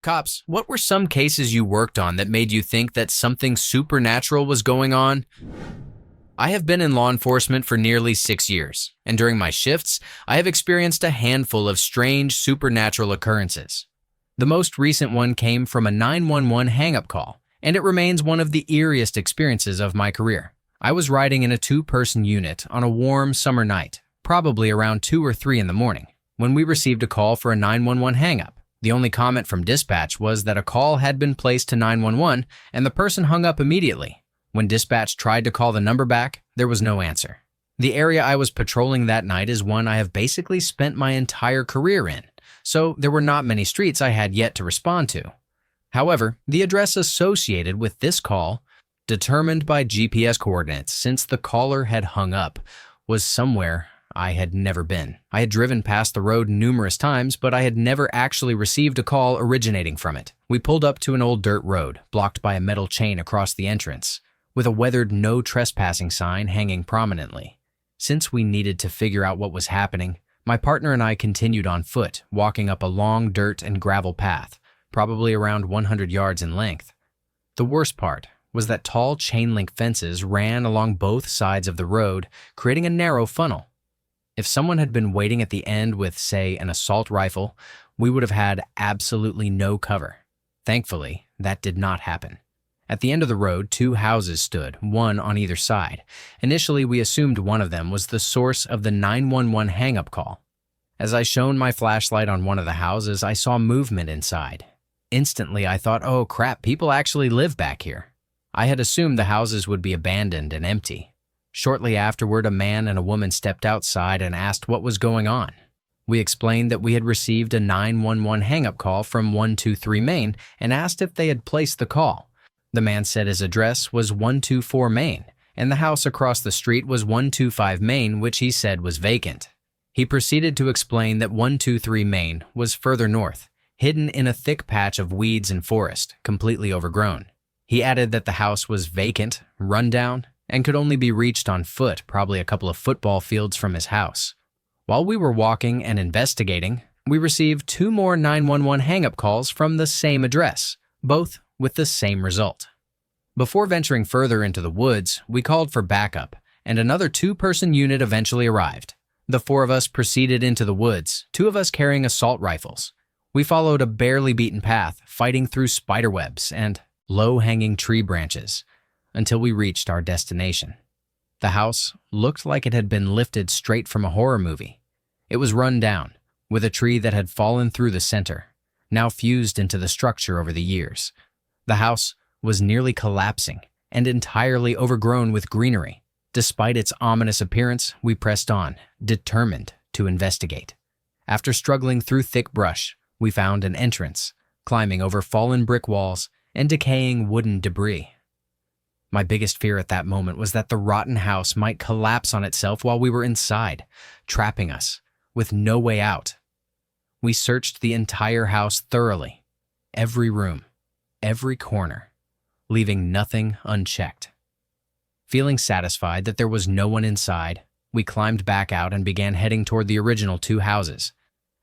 Cops, what were some cases you worked on that made you think that something supernatural was going on? I have been in law enforcement for nearly 6 years, and during my shifts, I have experienced a handful of strange supernatural occurrences. The most recent one came from a 911 hang-up call, and it remains one of the eeriest experiences of my career. I was riding in a two-person unit on a warm summer night, probably around 2 or 3 in the morning, when we received a call for a 911 hang-up. The only comment from dispatch was that a call had been placed to 911 and the person hung up immediately. When dispatch tried to call the number back, there was no answer. The area I was patrolling that night is one I have basically spent my entire career in, so there were not many streets I had yet to respond to. However, the address associated with this call, determined by GPS coordinates since the caller had hung up, was somewhere I had never been. I had driven past the road numerous times, but I had never actually received a call originating from it. We pulled up to an old dirt road, blocked by a metal chain across the entrance, with a weathered no trespassing sign hanging prominently. Since we needed to figure out what was happening, my partner and I continued on foot, walking up a long dirt and gravel path, probably around 100 yards in length. The worst part was that tall chain-link fences ran along both sides of the road, creating a narrow funnel. If someone had been waiting at the end with, say, an assault rifle, we would have had absolutely no cover. Thankfully, that did not happen. At the end of the road, 2 houses stood, one on either side. Initially, we assumed one of them was the source of the 911 hang-up call. As I shone my flashlight on one of the houses, I saw movement inside. Instantly, I thought, oh crap, people actually live back here. I had assumed the houses would be abandoned and empty. Shortly afterward, a man and a woman stepped outside and asked what was going on. We explained that we had received a 911 hang-up call from 123 Main and asked if they had placed the call. The man said his address was 124 Main, and the house across the street was 125 Main, which he said was vacant. He proceeded to explain that 123 Main was further north, hidden in a thick patch of weeds and forest, completely overgrown. He added that the house was vacant, run down, and could only be reached on foot, probably a couple of football fields from his house. While we were walking and investigating, we received 2 more 911 hang-up calls from the same address, both with the same result. Before venturing further into the woods, we called for backup, and another 2-person unit eventually arrived. The 4 of us proceeded into the woods, 2 of us carrying assault rifles. We followed a barely beaten path, fighting through spiderwebs and low-hanging tree branches, until we reached our destination. The house looked like it had been lifted straight from a horror movie. It was run down, with a tree that had fallen through the center, now fused into the structure over the years. The house was nearly collapsing and entirely overgrown with greenery. Despite its ominous appearance, we pressed on, determined to investigate. After struggling through thick brush, we found an entrance, climbing over fallen brick walls and decaying wooden debris. My biggest fear at that moment was that the rotten house might collapse on itself while we were inside, trapping us, with no way out. We searched the entire house thoroughly, every room, every corner, leaving nothing unchecked. Feeling satisfied that there was no one inside, we climbed back out and began heading toward the original 2 houses.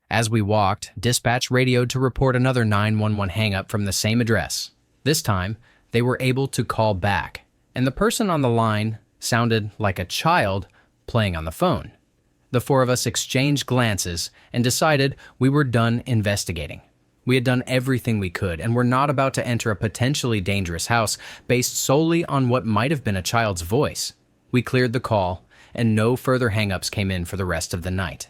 As we walked, dispatch radioed to report another 911 hang-up from the same address. This time, they were able to call back, and the person on the line sounded like a child playing on the phone. The 4 of us exchanged glances and decided we were done investigating. We had done everything we could and were not about to enter a potentially dangerous house based solely on what might have been a child's voice. We cleared the call, and no further hang-ups came in for the rest of the night.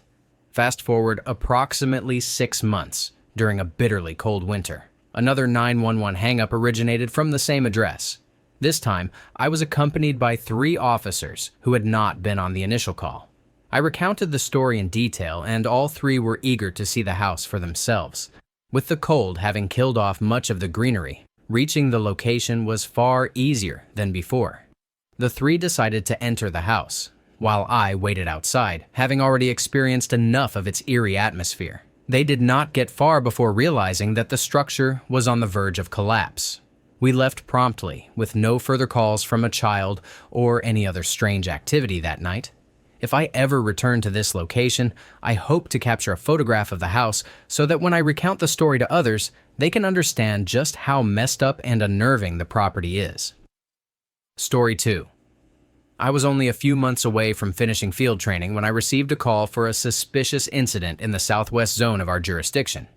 Fast forward approximately 6 months during a bitterly cold winter. Another 911 hang-up originated from the same address. This time, I was accompanied by 3 officers who had not been on the initial call. I recounted the story in detail, and all 3 were eager to see the house for themselves. With the cold having killed off much of the greenery, reaching the location was far easier than before. The 3 decided to enter the house, while I waited outside, having already experienced enough of its eerie atmosphere. They did not get far before realizing that the structure was on the verge of collapse. We left promptly, with no further calls from a child or any other strange activity that night. If I ever return to this location, I hope to capture a photograph of the house so that when I recount the story to others, they can understand just how messed up and unnerving the property is. Story 2. I was only a few months away from finishing field training when I received a call for a suspicious incident in the southwest zone of our jurisdiction.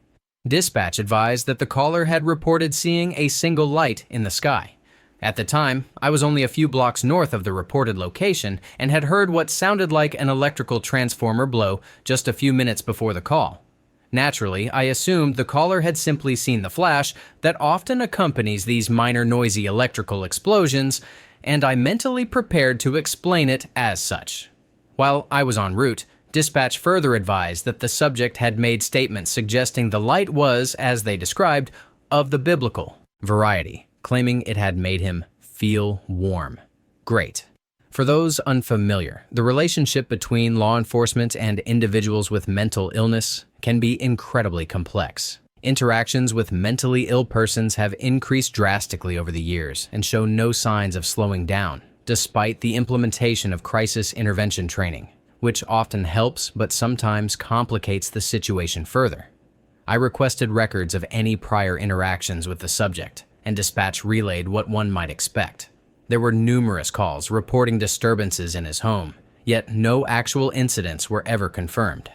Dispatch advised that the caller had reported seeing a single light in the sky. At the time, I was only a few blocks north of the reported location and had heard what sounded like an electrical transformer blow just a few minutes before the call. Naturally, I assumed the caller had simply seen the flash that often accompanies these minor noisy electrical explosions, and I mentally prepared to explain it as such. While I was en route, dispatch further advised that the subject had made statements suggesting the light was, as they described, of the biblical variety, claiming it had made him feel warm. Great. For those unfamiliar, the relationship between law enforcement and individuals with mental illness can be incredibly complex. Interactions with mentally ill persons have increased drastically over the years and show no signs of slowing down, despite the implementation of crisis intervention training, which often helps but sometimes complicates the situation further. I requested records of any prior interactions with the subject, and dispatch relayed what one might expect. There were numerous calls reporting disturbances in his home, yet no actual incidents were ever confirmed.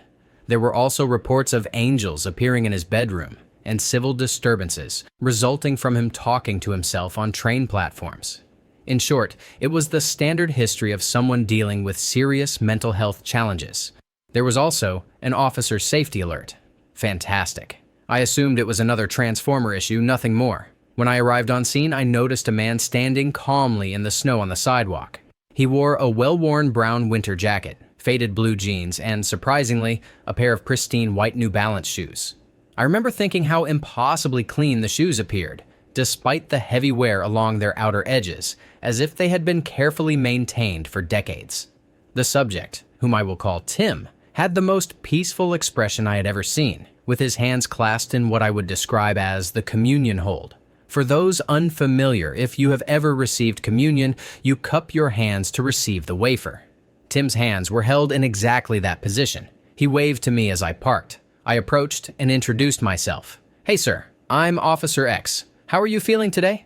There were also reports of angels appearing in his bedroom and civil disturbances resulting from him talking to himself on train platforms. In short, it was the standard history of someone dealing with serious mental health challenges. There was also an officer safety alert. Fantastic. I assumed it was another transformer issue, nothing more. When I arrived on scene, I noticed a man standing calmly in the snow on the sidewalk. He wore a well-worn brown winter jacket, faded blue jeans, and, surprisingly, a pair of pristine white New Balance shoes. I remember thinking how impossibly clean the shoes appeared, despite the heavy wear along their outer edges, as if they had been carefully maintained for decades. The subject, whom I will call Tim, had the most peaceful expression I had ever seen, with his hands clasped in what I would describe as the communion hold. For those unfamiliar, if you have ever received communion, you cup your hands to receive the wafer. Tim's hands were held in exactly that position. He waved to me as I parked. I approached and introduced myself. "Hey sir, I'm Officer X. How are you feeling today?"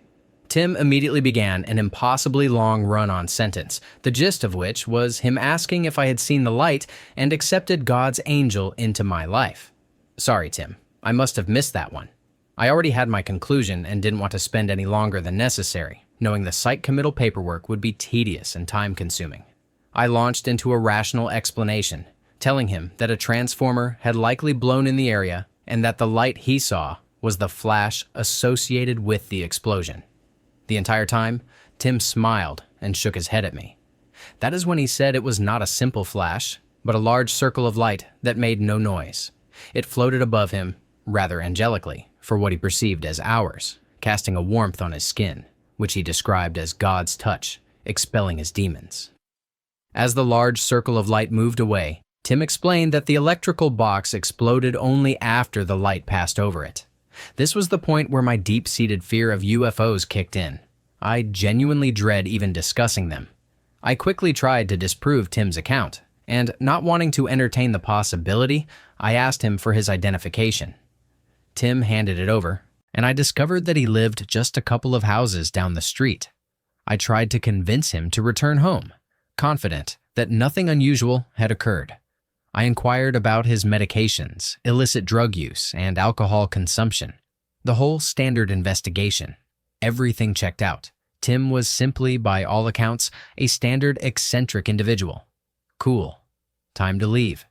Tim immediately began an impossibly long run-on sentence, the gist of which was him asking if I had seen the light and accepted God's angel into my life. Sorry, Tim. I must have missed that one. I already had my conclusion and didn't want to spend any longer than necessary, knowing the site committal paperwork would be tedious and time-consuming. I launched into a rational explanation, telling him that a transformer had likely blown in the area and that the light he saw was the flash associated with the explosion. The entire time, Tim smiled and shook his head at me. That is when he said it was not a simple flash, but a large circle of light that made no noise. It floated above him, rather angelically, for what he perceived as hours, casting a warmth on his skin, which he described as God's touch, expelling his demons. As the large circle of light moved away, Tim explained that the electrical box exploded only after the light passed over it. This was the point where my deep-seated fear of UFOs kicked in. I genuinely dread even discussing them. I quickly tried to disprove Tim's account, and not wanting to entertain the possibility, I asked him for his identification. Tim handed it over, and I discovered that he lived just a couple of houses down the street. I tried to convince him to return home, confident that nothing unusual had occurred. I inquired about his medications, illicit drug use, and alcohol consumption. The whole standard investigation. Everything checked out. Tim was simply, by all accounts, a standard eccentric individual. Cool. Time to leave.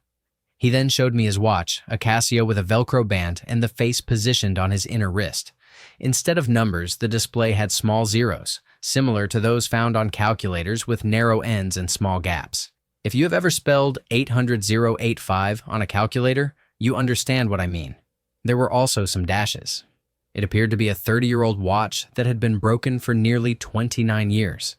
He then showed me his watch, a Casio with a Velcro band and the face positioned on his inner wrist. Instead of numbers, the display had small zeros, similar to those found on calculators with narrow ends and small gaps. If you have ever spelled 800,085 on a calculator, you understand what I mean. There were also some dashes. It appeared to be a 30-year-old watch that had been broken for nearly 29 years.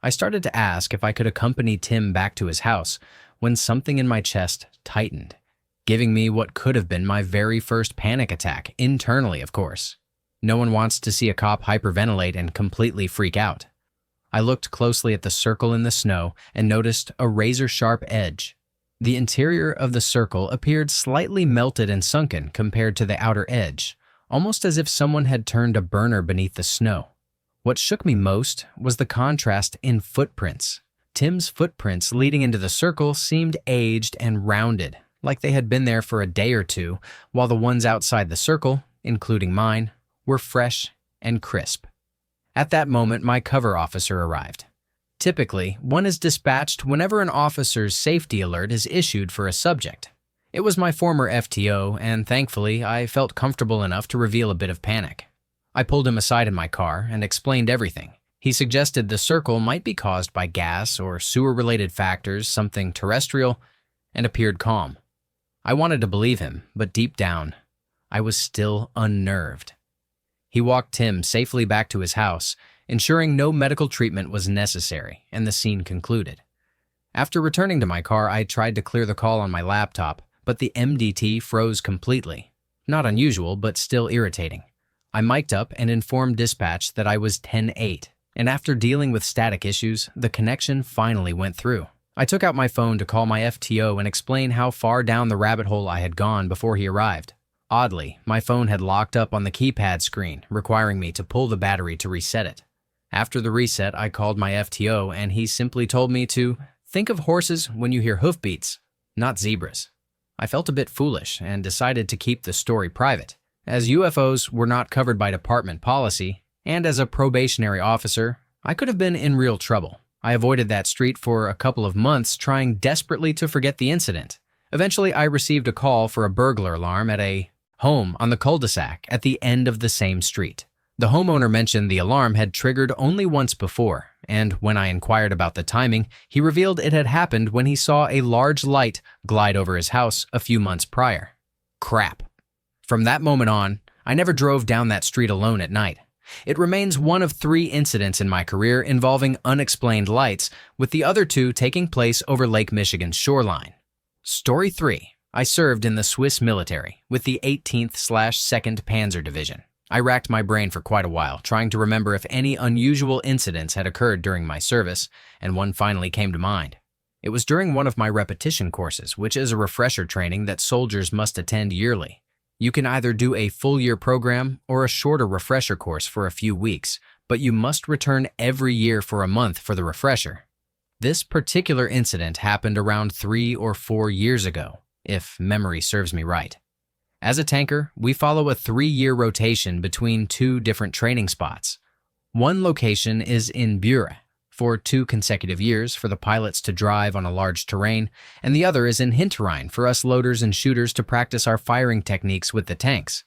I started to ask if I could accompany Tim back to his house when something in my chest tightened, giving me what could have been my very first panic attack, internally, of course. No one wants to see a cop hyperventilate and completely freak out. I looked closely at the circle in the snow and noticed a razor-sharp edge. The interior of the circle appeared slightly melted and sunken compared to the outer edge, almost as if someone had turned a burner beneath the snow. What shook me most was the contrast in footprints. Tim's footprints leading into the circle seemed aged and rounded, like they had been there for a day or two, while the ones outside the circle, including mine, were fresh and crisp. At that moment, my cover officer arrived. Typically, one is dispatched whenever an officer's safety alert is issued for a subject. It was my former FTO, and thankfully, I felt comfortable enough to reveal a bit of panic. I pulled him aside in my car and explained everything. He suggested the circle might be caused by gas or sewer-related factors, something terrestrial, and appeared calm. I wanted to believe him, but deep down, I was still unnerved. He walked Tim safely back to his house, ensuring no medical treatment was necessary, and the scene concluded. After returning to my car, I tried to clear the call on my laptop, but the MDT froze completely. Not unusual, but still irritating. I mic'd up and informed dispatch that I was 10-8, and after dealing with static issues, the connection finally went through. I took out my phone to call my FTO and explain how far down the rabbit hole I had gone before he arrived. Oddly, my phone had locked up on the keypad screen, requiring me to pull the battery to reset it. After the reset, I called my FTO and he simply told me to think of horses when you hear hoofbeats, not zebras. I felt a bit foolish and decided to keep the story private, as UFOs were not covered by department policy, and as a probationary officer, I could have been in real trouble. I avoided that street for a couple of months, trying desperately to forget the incident. Eventually, I received a call for a burglar alarm at a home on the cul-de-sac at the end of the same street. The homeowner mentioned the alarm had triggered only once before, and when I inquired about the timing, he revealed it had happened when he saw a large light glide over his house a few months prior. Crap. From that moment on, I never drove down that street alone at night. It remains one of 3 incidents in my career involving unexplained lights, with the other 2 taking place over Lake Michigan's shoreline. Story 3. I served in the Swiss military with the 18th/2nd Panzer Division. I racked my brain for quite a while, trying to remember if any unusual incidents had occurred during my service, and one finally came to mind. It was during one of my repetition courses, which is a refresher training that soldiers must attend yearly. You can either do a full-year program or a shorter refresher course for a few weeks, but you must return every year for a month for the refresher. This particular incident happened around 3 or 4 years ago, if memory serves me right. As a tanker, we follow a 3-year rotation between 2 different training spots. One location is in Bure for 2 consecutive years for the pilots to drive on a large terrain, and the other is in Hinterrhein for us loaders and shooters to practice our firing techniques with the tanks.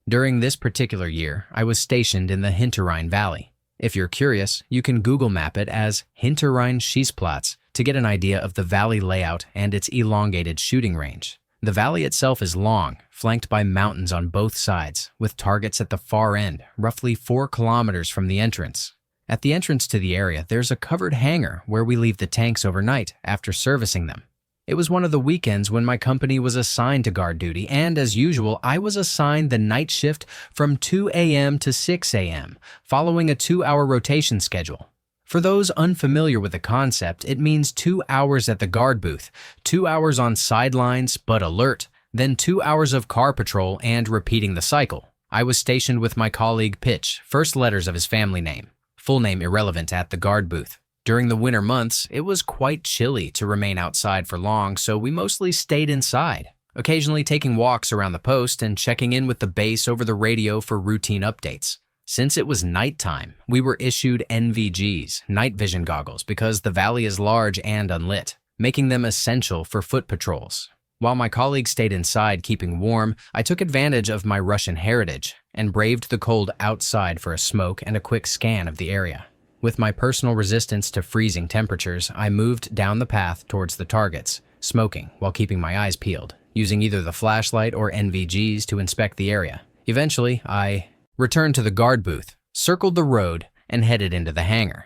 During this particular year, I was stationed in the Hinterrhein Valley. If you're curious, you can Google map it as Hinterrhein Schießplatz to get an idea of the valley layout and its elongated shooting range. The valley itself is long, flanked by mountains on both sides, with targets at the far end, roughly 4 kilometers from the entrance. At the entrance to the area, there's a covered hangar where we leave the tanks overnight after servicing them. It was one of the weekends when my company was assigned to guard duty, and as usual, I was assigned the night shift from 2 a.m. to 6 a.m., following a 2-hour rotation schedule. For those unfamiliar with the concept, it means 2 hours at the guard booth, 2 hours on sidelines but alert, then 2 hours of car patrol and repeating the cycle. I was stationed with my colleague Pitch, first letters of his family name, full name irrelevant, at the guard booth. During the winter months, it was quite chilly to remain outside for long, so we mostly stayed inside, occasionally taking walks around the post and checking in with the base over the radio for routine updates. Since it was nighttime, we were issued NVGs, night vision goggles, because the valley is large and unlit, making them essential for foot patrols. While my colleagues stayed inside keeping warm, I took advantage of my Russian heritage and braved the cold outside for a smoke and a quick scan of the area. With my personal resistance to freezing temperatures, I moved down the path towards the targets, smoking while keeping my eyes peeled, using either the flashlight or NVGs to inspect the area. Eventually, I returned to the guard booth, circled the road, and headed into the hangar.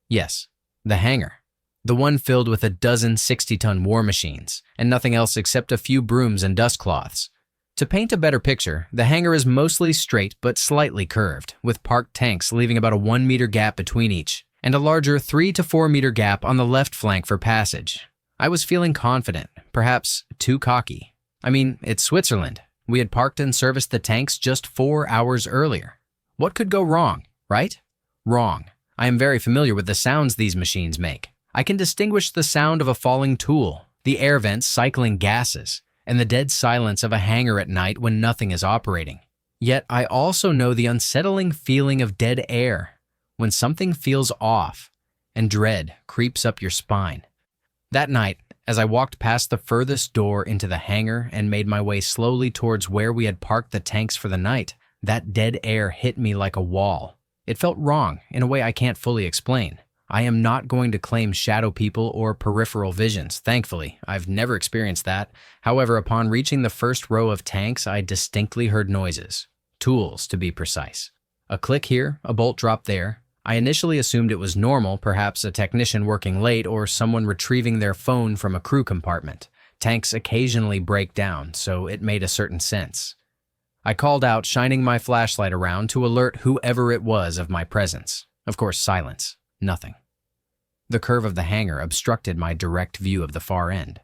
Yes, the hangar. The one filled with a dozen 60-ton war machines, and nothing else except a few brooms and dust cloths. To paint a better picture, the hangar is mostly straight but slightly curved, with parked tanks leaving about a 1-meter gap between each. and a larger 3 to 4 meter gap on the left flank for passage. I was feeling confident, perhaps too cocky. I mean, it's Switzerland. We had parked and serviced the tanks just 4 hours earlier. What could go wrong, right? Wrong. I am very familiar with the sounds these machines make. I can distinguish the sound of a falling tool, the air vents cycling gases, and the dead silence of a hangar at night when nothing is operating. Yet I also know the unsettling feeling of dead air, when something feels off, and dread creeps up your spine. That night, as I walked past the furthest door into the hangar and made my way slowly towards where we had parked the tanks for the night, that dead air hit me like a wall. It felt wrong in a way I can't fully explain. I am not going to claim shadow people or peripheral visions. Thankfully, I've never experienced that. However, upon reaching the first row of tanks, I distinctly heard noises. Tools, to be precise. A click here, a bolt drop there. I initially assumed it was normal, perhaps a technician working late or someone retrieving their phone from a crew compartment. Tanks occasionally break down, so it made a certain sense. I called out, shining my flashlight around to alert whoever it was of my presence. Of course, silence. Nothing. The curve of the hangar obstructed my direct view of the far end.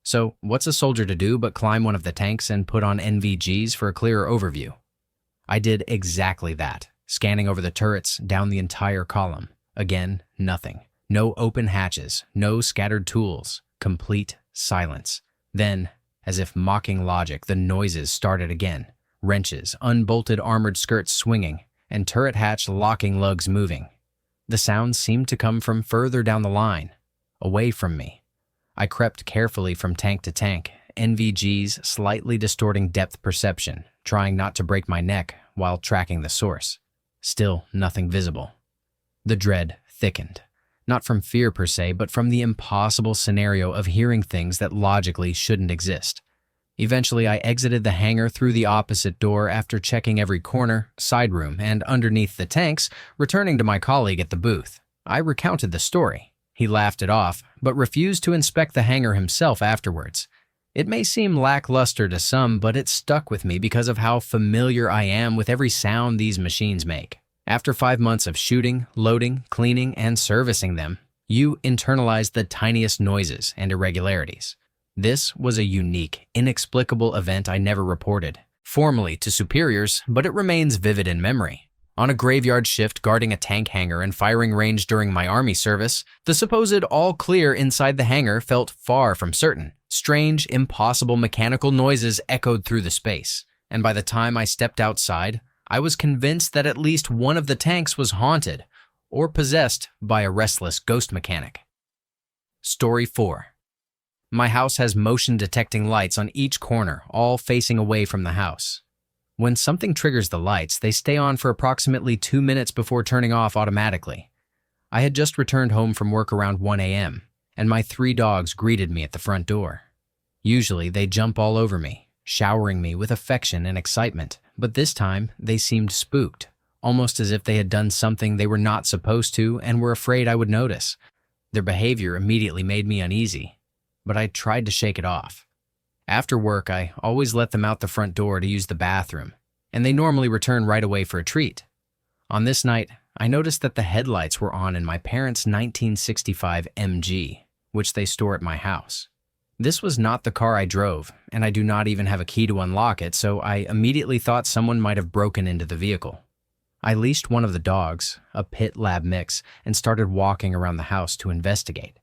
So, what's a soldier to do but climb one of the tanks and put on NVGs for a clearer overview? I did exactly that, scanning over the turrets, down the entire column. Again, nothing. No open hatches, no scattered tools, complete silence. Then, as if mocking logic, the noises started again. Wrenches, unbolted armored skirts swinging, and turret hatch locking lugs moving. The sounds seemed to come from further down the line, away from me. I crept carefully from tank to tank, NVGs slightly distorting depth perception, trying not to break my neck while tracking the source. Still nothing visible. The dread thickened, not from fear per se, but from the impossible scenario of hearing things that logically shouldn't exist. Eventually, I exited the hangar through the opposite door after checking every corner, side room, and underneath the tanks, returning to my colleague at the booth. I recounted the story. He laughed it off, but refused to inspect the hangar himself afterwards. It may seem lackluster to some, but it stuck with me because of how familiar I am with every sound these machines make. After 5 months of shooting, loading, cleaning, and servicing them, you internalize the tiniest noises and irregularities. This was a unique, inexplicable event I never reported, formally to superiors, but it remains vivid in memory. On a graveyard shift guarding a tank hangar and firing range during my Army service, the supposed all clear inside the hangar felt far from certain. Strange, impossible mechanical noises echoed through the space, and by the time I stepped outside, I was convinced that at least one of the tanks was haunted or possessed by a restless ghost mechanic. Story 4. My house has motion-detecting lights on each corner, all facing away from the house. When something triggers the lights, they stay on for approximately 2 minutes before turning off automatically. I had just returned home from work around 1 a.m., and my 3 dogs greeted me at the front door. Usually, they jump all over me, showering me with affection and excitement, but this time, they seemed spooked, almost as if they had done something they were not supposed to and were afraid I would notice. Their behavior immediately made me uneasy, but I tried to shake it off. After work, I always let them out the front door to use the bathroom, and they normally return right away for a treat. On this night, I noticed that the headlights were on in my parents' 1965 MG, which they store at my house. This was not the car I drove, and I do not even have a key to unlock it, so I immediately thought someone might have broken into the vehicle. I leashed one of the dogs, a pit lab mix, and started walking around the house to investigate.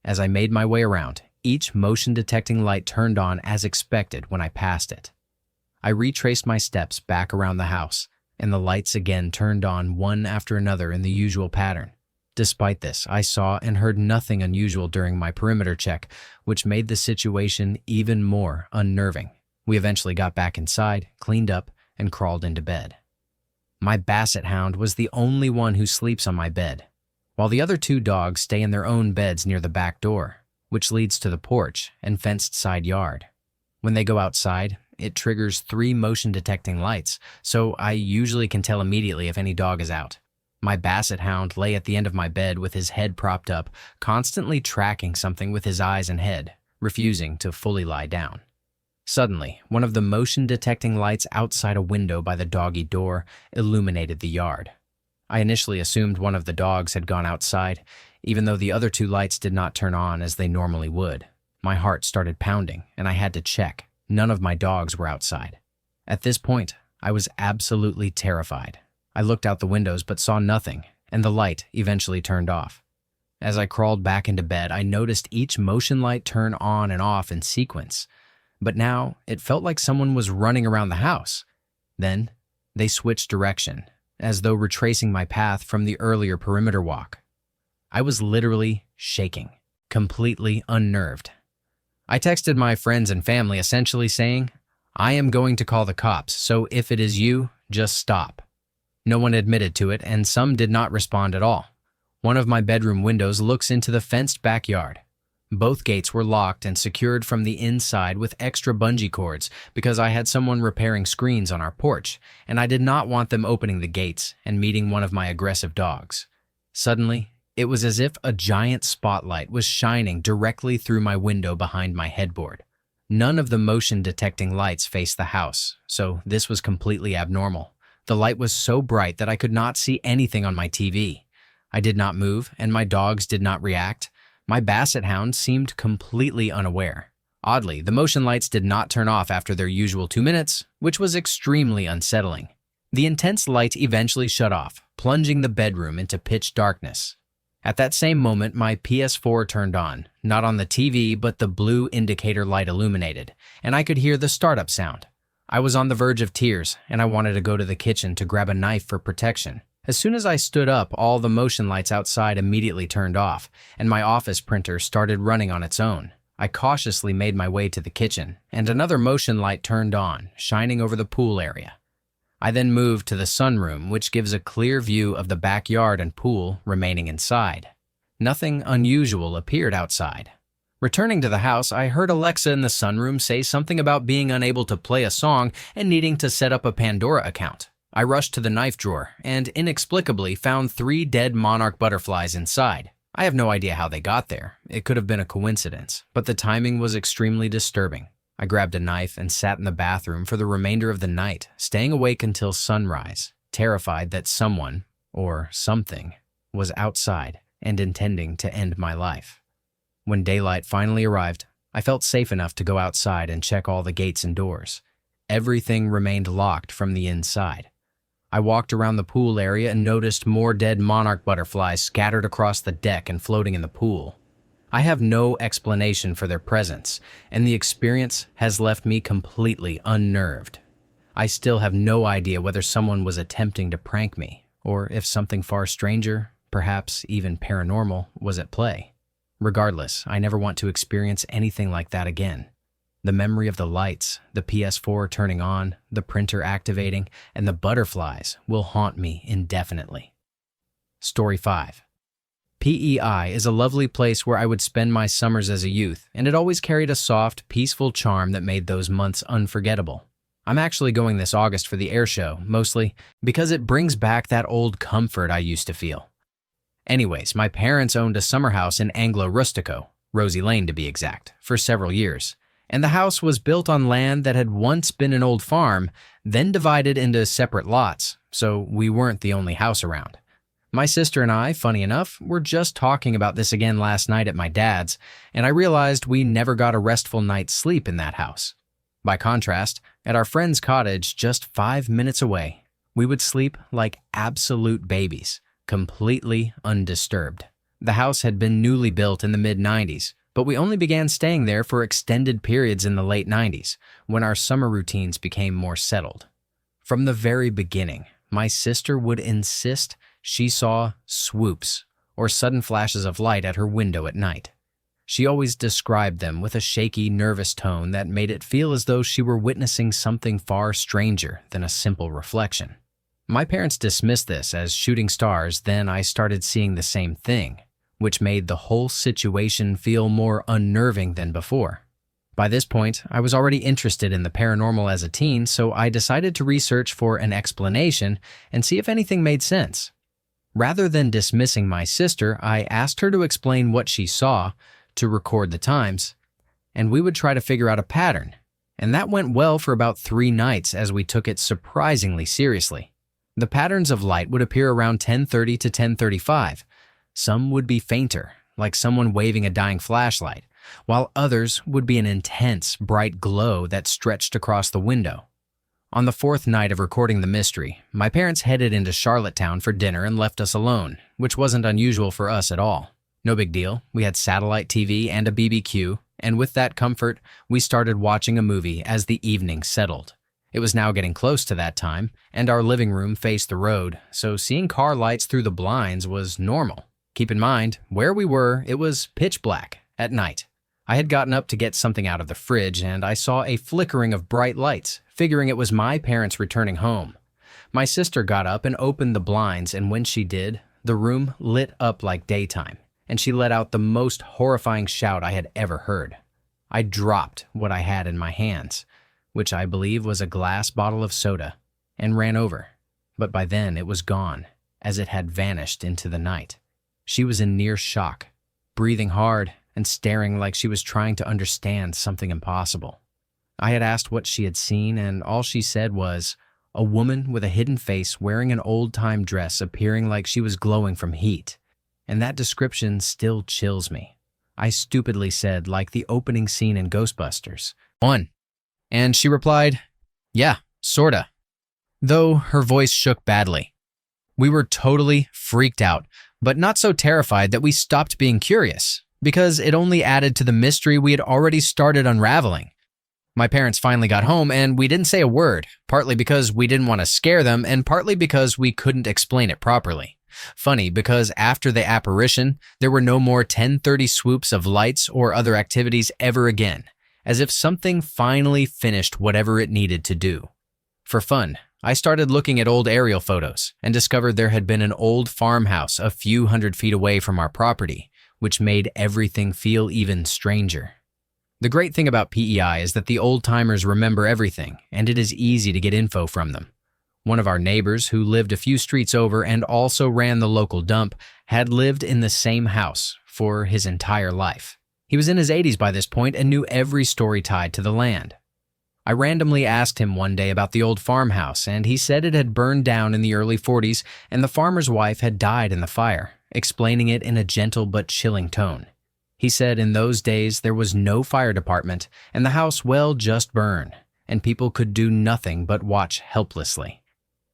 As I made my way around, each motion-detecting light turned on as expected when I passed it. I retraced my steps back around the house, and the lights again turned on one after another in the usual pattern. Despite this, I saw and heard nothing unusual during my perimeter check, which made the situation even more unnerving. We eventually got back inside, cleaned up, and crawled into bed. My basset hound was the only one who sleeps on my bed, while the other 2 dogs stay in their own beds near the back door, which leads to the porch and fenced side yard. When they go outside, it triggers 3 motion-detecting lights, so I usually can tell immediately if any dog is out. My basset hound lay at the end of my bed with his head propped up, constantly tracking something with his eyes and head, refusing to fully lie down. Suddenly, one of the motion-detecting lights outside a window by the doggy door illuminated the yard. I initially assumed one of the dogs had gone outside, even though the other two lights did not turn on as they normally would. My heart started pounding, and I had to check. None of my dogs were outside. At this point, I was absolutely terrified. I looked out the windows but saw nothing, and the light eventually turned off. As I crawled back into bed, I noticed each motion light turn on and off in sequence. But now, it felt like someone was running around the house. Then, they switched direction, as though retracing my path from the earlier perimeter walk. I was literally shaking, completely unnerved. I texted my friends and family essentially saying, "I am going to call the cops, so if it is you, just stop." No one admitted to it, and some did not respond at all. One of my bedroom windows looks into the fenced backyard. Both gates were locked and secured from the inside with extra bungee cords because I had someone repairing screens on our porch, and I did not want them opening the gates and meeting one of my aggressive dogs. Suddenly, it was as if a giant spotlight was shining directly through my window behind my headboard. None of the motion-detecting lights faced the house, so this was completely abnormal. The light was so bright that I could not see anything on my TV. I did not move, and my dogs did not react. My basset hound seemed completely unaware. Oddly, the motion lights did not turn off after their usual 2 minutes, which was extremely unsettling. The intense light eventually shut off, plunging the bedroom into pitch darkness. At that same moment, my PS4 turned on, not on the TV, but the blue indicator light illuminated, and I could hear the startup sound. I was on the verge of tears, and I wanted to go to the kitchen to grab a knife for protection. As soon as I stood up, all the motion lights outside immediately turned off, and my office printer started running on its own. I cautiously made my way to the kitchen, and another motion light turned on, shining over the pool area. I then moved to the sunroom, which gives a clear view of the backyard and pool remaining inside. Nothing unusual appeared outside. Returning to the house, I heard Alexa in the sunroom say something about being unable to play a song and needing to set up a Pandora account. I rushed to the knife drawer and inexplicably found 3 dead monarch butterflies inside. I have no idea how they got there. It could have been a coincidence, but the timing was extremely disturbing. I grabbed a knife and sat in the bathroom for the remainder of the night, staying awake until sunrise, terrified that someone, or something, was outside and intending to end my life. When daylight finally arrived, I felt safe enough to go outside and check all the gates and doors. Everything remained locked from the inside. I walked around the pool area and noticed more dead monarch butterflies scattered across the deck and floating in the pool. I have no explanation for their presence, and the experience has left me completely unnerved. I still have no idea whether someone was attempting to prank me, or if something far stranger, perhaps even paranormal, was at play. Regardless, I never want to experience anything like that again. The memory of the lights, the PS4 turning on, the printer activating, and the butterflies will haunt me indefinitely. Story 5. PEI is a lovely place where I would spend my summers as a youth, and it always carried a soft, peaceful charm that made those months unforgettable. I'm actually going this August for the air show, mostly because it brings back that old comfort I used to feel. Anyways, my parents owned a summer house in Anglo Rustico, Rosie Lane to be exact, for several years. And the house was built on land that had once been an old farm, then divided into separate lots, so we weren't the only house around. My sister and I, funny enough, were just talking about this again last night at my dad's, and I realized we never got a restful night's sleep in that house. By contrast, at our friend's cottage just 5 minutes away, we would sleep like absolute babies, completely undisturbed. The house had been newly built in the mid-90s, but we only began staying there for extended periods in the late 90s, when our summer routines became more settled. From the very beginning, my sister would insist she saw swoops, or sudden flashes of light at her window at night. She always described them with a shaky, nervous tone that made it feel as though she were witnessing something far stranger than a simple reflection. My parents dismissed this as shooting stars, then I started seeing the same thing, which made the whole situation feel more unnerving than before. By this point, I was already interested in the paranormal as a teen, so I decided to research for an explanation and see if anything made sense. Rather than dismissing my sister, I asked her to explain what she saw, to record the times, and we would try to figure out a pattern. And that went well for about 3 nights as we took it surprisingly seriously. The patterns of light would appear around 10:30 to 10:35. Some would be fainter, like someone waving a dying flashlight, while others would be an intense, bright glow that stretched across the window. On the fourth night of recording the mystery, my parents headed into Charlottetown for dinner and left us alone, which wasn't unusual for us at all. No big deal. We had satellite TV and a BBQ, and with that comfort, we started watching a movie as the evening settled. It was now getting close to that time, and our living room faced the road, so seeing car lights through the blinds was normal. Keep in mind, where we were, it was pitch black at night. I had gotten up to get something out of the fridge, and I saw a flickering of bright lights, figuring it was my parents returning home. My sister got up and opened the blinds, and when she did, the room lit up like daytime, and she let out the most horrifying shout I had ever heard. I dropped what I had in my hands, which I believe was a glass bottle of soda, and ran over. But by then it was gone, as it had vanished into the night. She was in near shock, breathing hard and staring like she was trying to understand something impossible. I had asked what she had seen, and all she said was, a woman with a hidden face wearing an old-time dress appearing like she was glowing from heat. And that description still chills me. I stupidly said, like the opening scene in Ghostbusters, "One." And she replied, "Yeah, sorta." Though her voice shook badly. We were totally freaked out, but not so terrified that we stopped being curious, because it only added to the mystery we had already started unraveling. My parents finally got home, and we didn't say a word, partly because we didn't want to scare them, and partly because we couldn't explain it properly. Funny, because after the apparition, there were no more 10:30 swoops of lights or other activities ever again, as if something finally finished whatever it needed to do. For fun, I started looking at old aerial photos and discovered there had been an old farmhouse a few hundred feet away from our property, which made everything feel even stranger. The great thing about PEI is that the old-timers remember everything, and it is easy to get info from them. One of our neighbors, who lived a few streets over and also ran the local dump, had lived in the same house for his entire life. He was in his 80s by this point and knew every story tied to the land. I randomly asked him one day about the old farmhouse, and he said it had burned down in the early 40s and the farmer's wife had died in the fire, explaining it in a gentle but chilling tone. He said in those days there was no fire department and the house just burned, and people could do nothing but watch helplessly.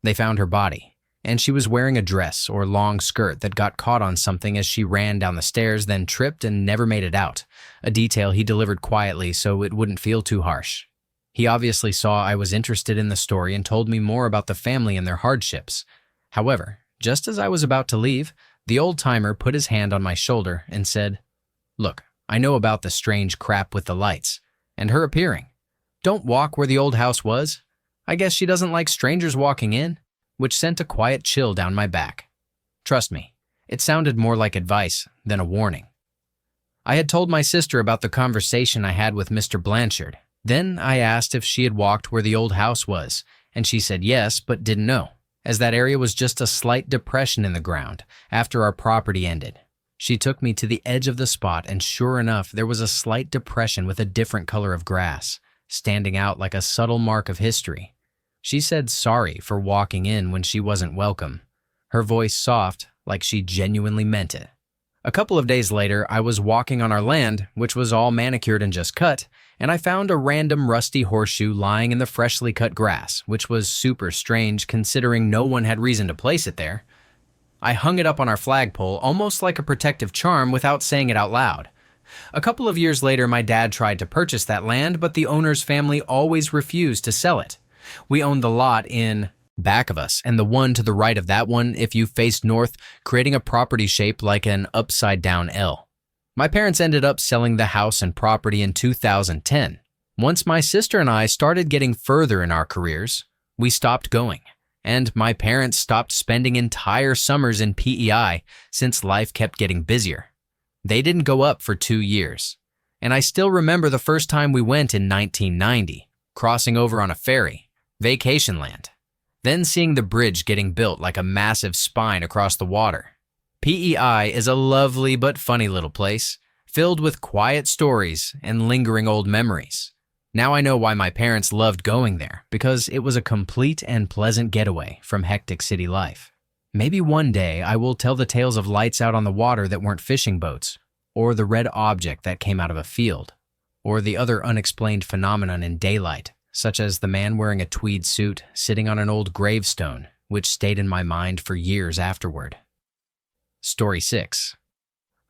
They found her body, and she was wearing a dress or long skirt that got caught on something as she ran down the stairs, then tripped and never made it out, a detail he delivered quietly so it wouldn't feel too harsh. He obviously saw I was interested in the story and told me more about the family and their hardships. However, just as I was about to leave, the old-timer put his hand on my shoulder and said, "Look, I know about the strange crap with the lights, and her appearing. Don't walk where the old house was. I guess she doesn't like strangers walking in," which sent a quiet chill down my back. Trust me, it sounded more like advice than a warning. I had told my sister about the conversation I had with Mr. Blanchard. Then I asked if she had walked where the old house was, and she said yes, but didn't know, as that area was just a slight depression in the ground after our property ended. She took me to the edge of the spot, and sure enough, there was a slight depression with a different color of grass, standing out like a subtle mark of history. She said sorry for walking in when she wasn't welcome, her voice soft, like she genuinely meant it. A couple of days later, I was walking on our land, which was all manicured and just cut, and I found a random rusty horseshoe lying in the freshly cut grass, which was super strange considering no one had reason to place it there. I hung it up on our flagpole almost like a protective charm without saying it out loud. A couple of years later, my dad tried to purchase that land, but the owner's family always refused to sell it. We owned the lot in back of us, and the one to the right of that one if you faced north, creating a property shape like an upside-down L. My parents ended up selling the house and property in 2010. Once my sister and I started getting further in our careers, we stopped going, and my parents stopped spending entire summers in PEI since life kept getting busier. They didn't go up for 2 years, and I still remember the first time we went in 1990, crossing over on a ferry, vacation land, then seeing the bridge getting built like a massive spine across the water. PEI is a lovely but funny little place, filled with quiet stories and lingering old memories. Now I know why my parents loved going there, because it was a complete and pleasant getaway from hectic city life. Maybe one day I will tell the tales of lights out on the water that weren't fishing boats, or the red object that came out of a field, or the other unexplained phenomenon in daylight, such as the man wearing a tweed suit sitting on an old gravestone, which stayed in my mind for years afterward. Story 6.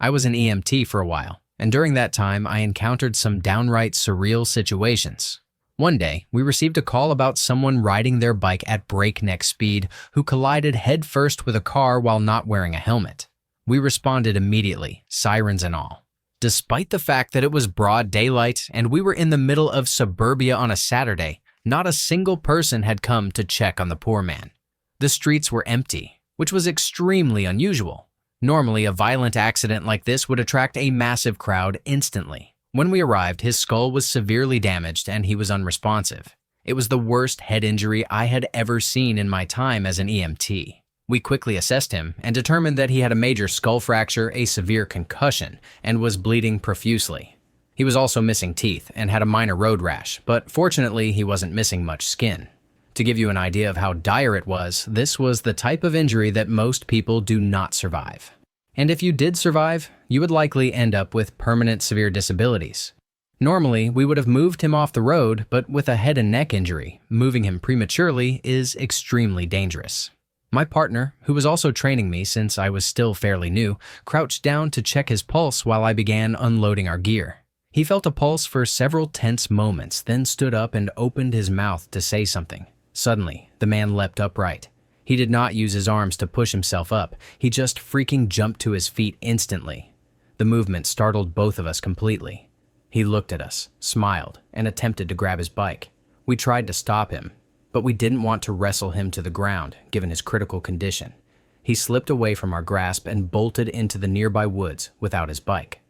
I was an EMT for a while, and during that time I encountered some downright surreal situations. One day, we received a call about someone riding their bike at breakneck speed who collided headfirst with a car while not wearing a helmet. We responded immediately, sirens and all. Despite the fact that it was broad daylight and we were in the middle of suburbia on a Saturday, not a single person had come to check on the poor man. The streets were empty, which was extremely unusual. Normally, a violent accident like this would attract a massive crowd instantly. When we arrived, his skull was severely damaged and he was unresponsive. It was the worst head injury I had ever seen in my time as an EMT. We quickly assessed him and determined that he had a major skull fracture, a severe concussion, and was bleeding profusely. He was also missing teeth and had a minor road rash, but fortunately he wasn't missing much skin. To give you an idea of how dire it was, this was the type of injury that most people do not survive. And if you did survive, you would likely end up with permanent severe disabilities. Normally, we would have moved him off the road, but with a head and neck injury, moving him prematurely is extremely dangerous. My partner, who was also training me since I was still fairly new, crouched down to check his pulse while I began unloading our gear. He felt a pulse for several tense moments, then stood up and opened his mouth to say something. Suddenly, the man leapt upright. He did not use his arms to push himself up. He just freaking jumped to his feet instantly. The movement startled both of us completely. He looked at us, smiled, and attempted to grab his bike. We tried to stop him, but we didn't want to wrestle him to the ground, given his critical condition. He slipped away from our grasp and bolted into the nearby woods without his bike.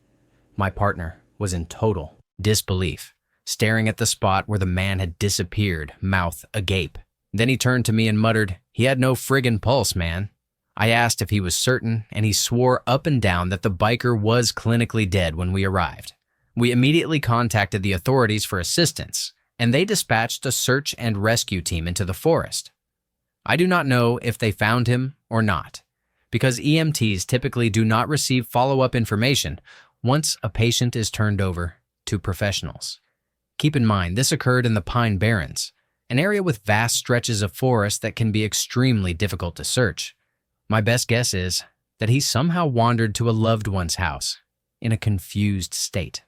My partner was in total disbelief, staring at the spot where the man had disappeared, mouth agape. Then he turned to me and muttered, "He had no friggin' pulse, man." I asked if he was certain, and he swore up and down that the biker was clinically dead when we arrived. We immediately contacted the authorities for assistance, and they dispatched a search and rescue team into the forest. I do not know if they found him or not, because EMTs typically do not receive follow-up information once a patient is turned over to professionals. Keep in mind, this occurred in the Pine Barrens, an area with vast stretches of forest that can be extremely difficult to search. My best guess is that he somehow wandered to a loved one's house in a confused state.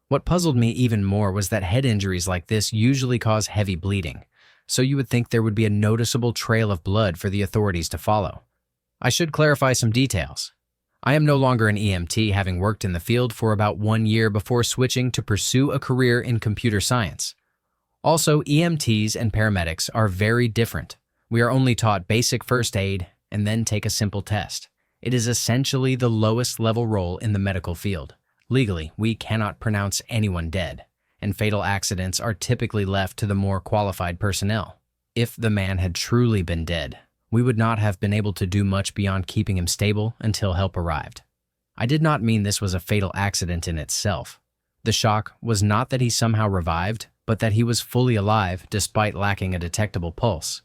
What puzzled me even more was that head injuries like this usually cause heavy bleeding, so you would think there would be a noticeable trail of blood for the authorities to follow. I should clarify some details. I am no longer an EMT, having worked in the field for about 1 year before switching to pursue a career in computer science. Also, EMTs and paramedics are very different. We are only taught basic first aid and then take a simple test. It is essentially the lowest level role in the medical field. Legally, we cannot pronounce anyone dead, and fatal accidents are typically left to the more qualified personnel. If the man had truly been dead, we would not have been able to do much beyond keeping him stable until help arrived. I did not mean this was a fatal accident in itself. The shock was not that he somehow revived, but that he was fully alive despite lacking a detectable pulse.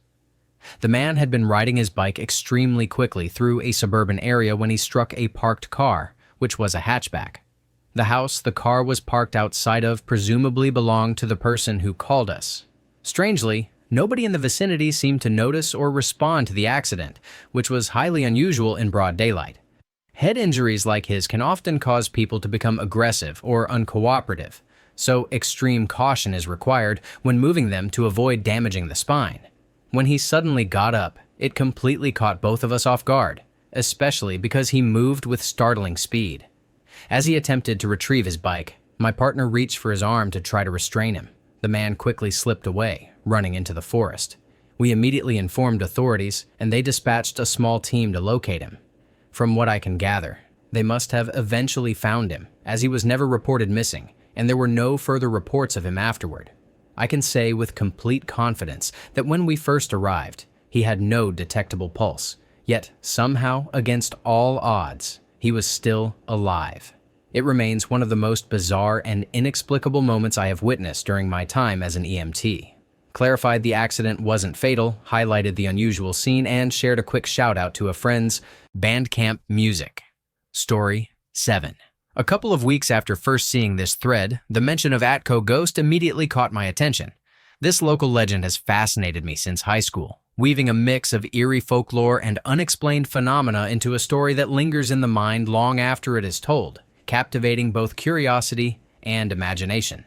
The man had been riding his bike extremely quickly through a suburban area when he struck a parked car, which was a hatchback. The house the car was parked outside of presumably belonged to the person who called us. Strangely, nobody in the vicinity seemed to notice or respond to the accident, which was highly unusual in broad daylight. Head injuries like his can often cause people to become aggressive or uncooperative, so extreme caution is required when moving them to avoid damaging the spine. When he suddenly got up, it completely caught both of us off guard, especially because he moved with startling speed. As he attempted to retrieve his bike, my partner reached for his arm to try to restrain him. The man quickly slipped away, running into the forest. We immediately informed authorities, and they dispatched a small team to locate him. From what I can gather, they must have eventually found him, as he was never reported missing, and there were no further reports of him afterward. I can say with complete confidence that when we first arrived, he had no detectable pulse, yet somehow, against all odds, he was still alive. It remains one of the most bizarre and inexplicable moments I have witnessed during my time as an EMT. Clarified the accident wasn't fatal, highlighted the unusual scene, and shared a quick shout out to a friend's Bandcamp music. Story 7. A couple of weeks after first seeing this thread, the mention of Atco ghost immediately caught my attention. This local legend has fascinated me since high school, weaving a mix of eerie folklore and unexplained phenomena into a story that lingers in the mind long after it is told, captivating both curiosity and imagination.